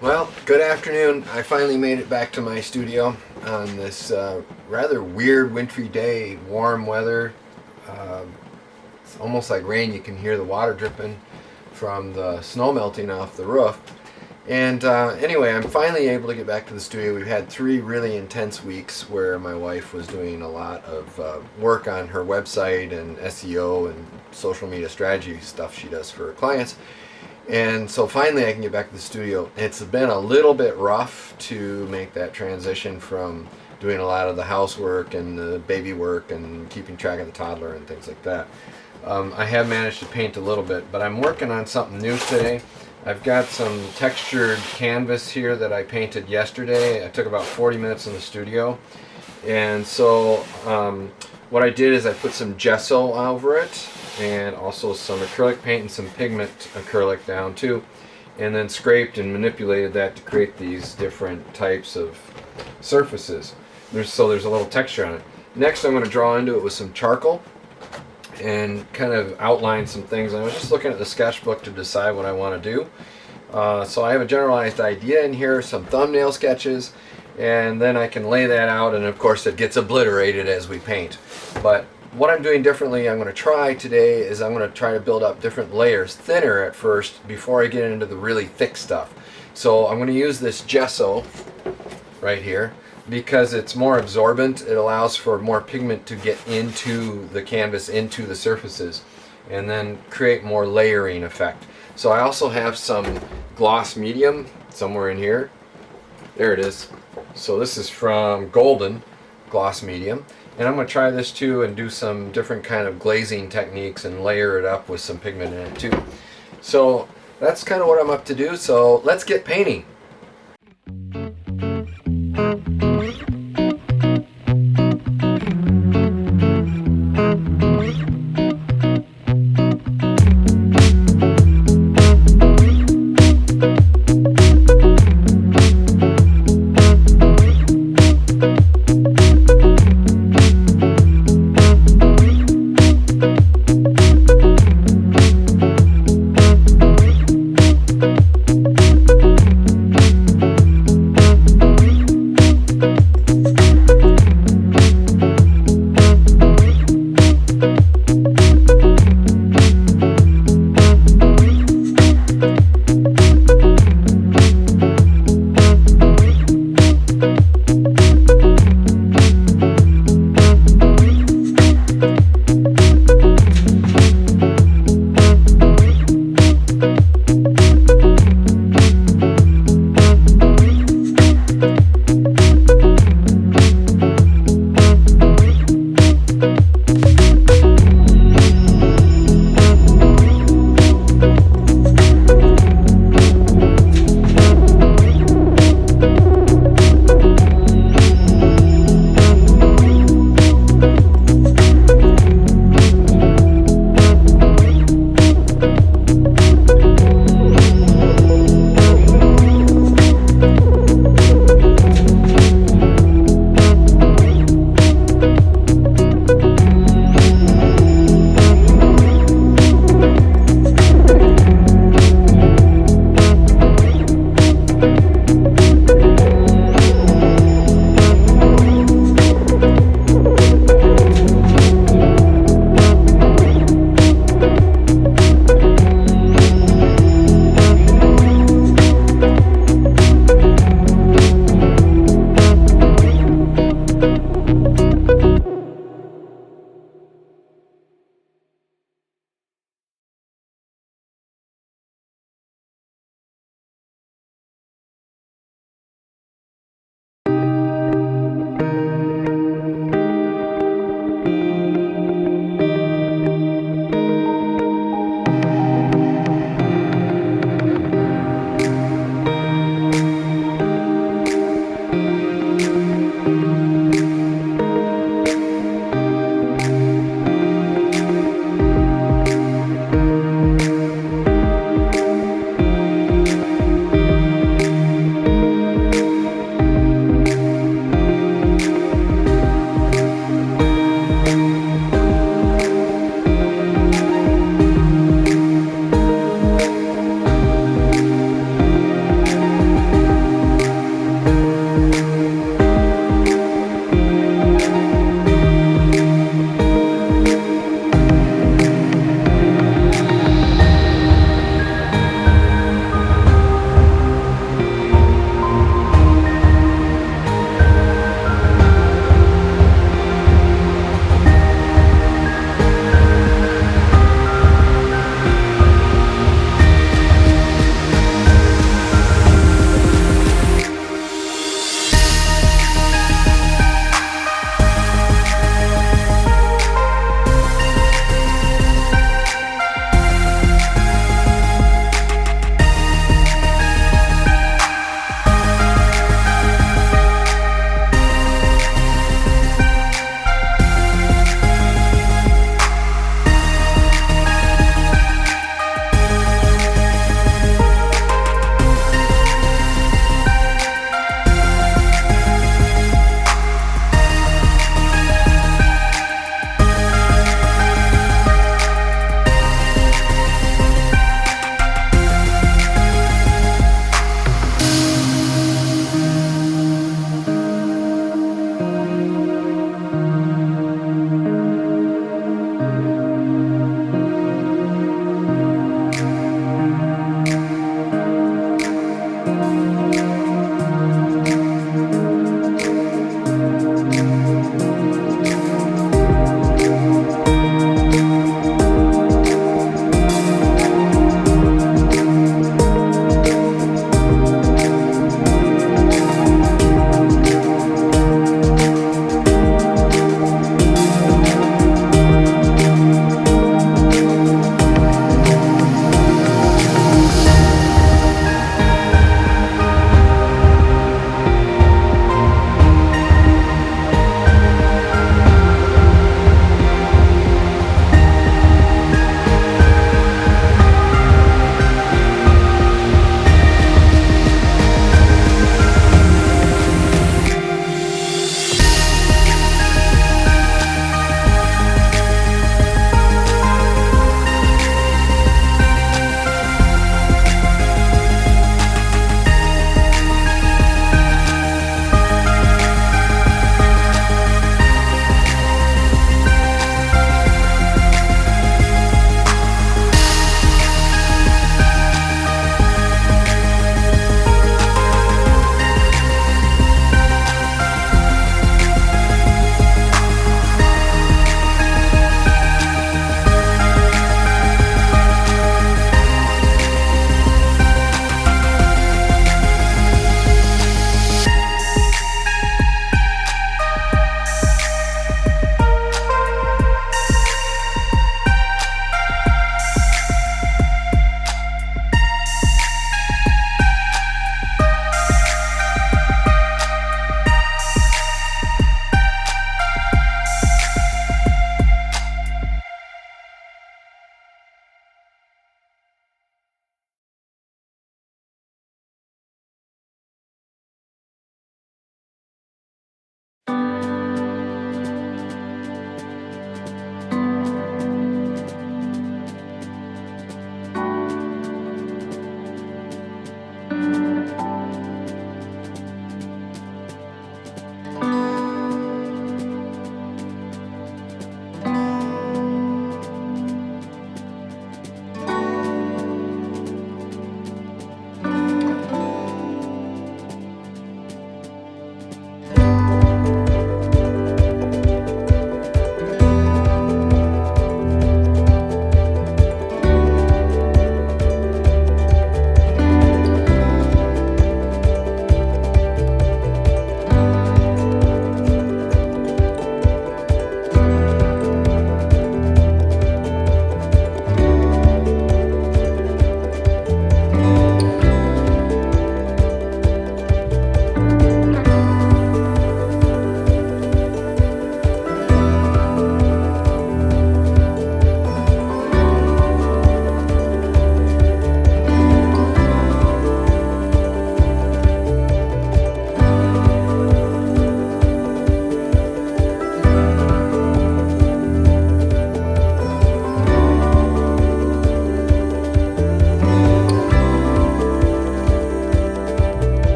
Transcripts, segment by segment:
Well, good afternoon. I finally made it back to my studio on this rather weird wintry day, warm weather. Uh, it's almost like rain. You can hear the water dripping from the snow melting off the roof. And anyway, I'm finally able to get back to the studio. We've had 3 really intense weeks where my wife was doing a lot of work on her website and SEO and social media strategy stuff she does for her clients. And so finally I can get back to the studio. It's been a little bit rough to make that transition from doing a lot of the housework and the baby work and keeping track of the toddler and things like that. I have managed to paint a little bit, but I'm working on something new today. I've got some textured canvas here that I painted yesterday. I took about 40 minutes in the studio. And so what I did is I put some gesso over it and also some acrylic paint and some pigment acrylic down too, and then scraped and manipulated that to create these different types of surfaces. There's a little texture on it. Next I'm going to draw into it with some charcoal and kind of outline some things. I was just looking at the sketchbook to decide what I want to do. So I have a generalized idea in here, some thumbnail sketches, and then I can lay that out, and of course it gets obliterated as we paint. But what I'm doing differently, I'm going to try today, is I'm going to try to build up different layers, thinner at first, before I get into the really thick stuff. So I'm going to use this gesso right here because it's more absorbent. It allows for more pigment to get into the canvas, into the surfaces, and then create more layering effect. So I also have some gloss medium somewhere in here. There it is. So this is from Golden Gloss Medium. And I'm going to try this too and do some different kind of glazing techniques and layer it up with some pigment in it too. So that's kind of what I'm up to do. So let's get painting.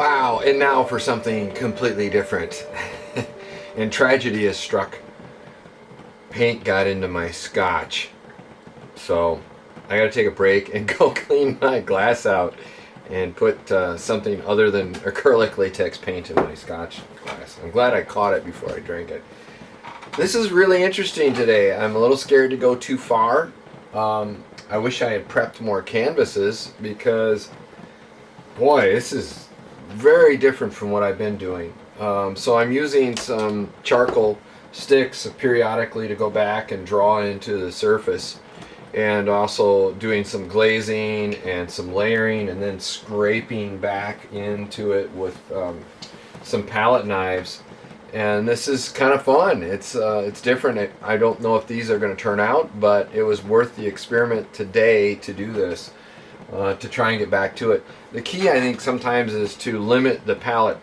Wow, and now for something completely different. And tragedy has struck. Paint got into my scotch. So I gotta take a break and go clean my glass out and put something other than acrylic latex paint in my scotch glass. I'm glad I caught it before I drank it. This is really interesting today. I'm a little scared to go too far. I wish I had prepped more canvases because, boy, this is very different from what I've been doing. So I'm using some charcoal sticks periodically to go back and draw into the surface, and also doing some glazing and some layering, and then scraping back into it with some palette knives. And this is kind of fun. It's different. I don't know if these are going to turn out, but it was worth the experiment today to do this, to try and get back to it. The key, I think, sometimes is to limit the palette.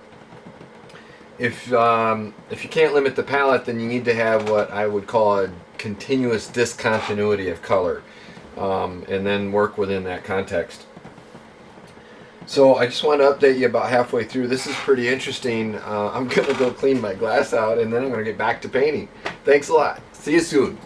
If you can't limit the palette, then you need to have what I would call a continuous discontinuity of color, and then work within that context. So I just wanted to update you about halfway through. This is pretty interesting. I'm going to go clean my glass out, and then I'm going to get back to painting. Thanks a lot. See you soon.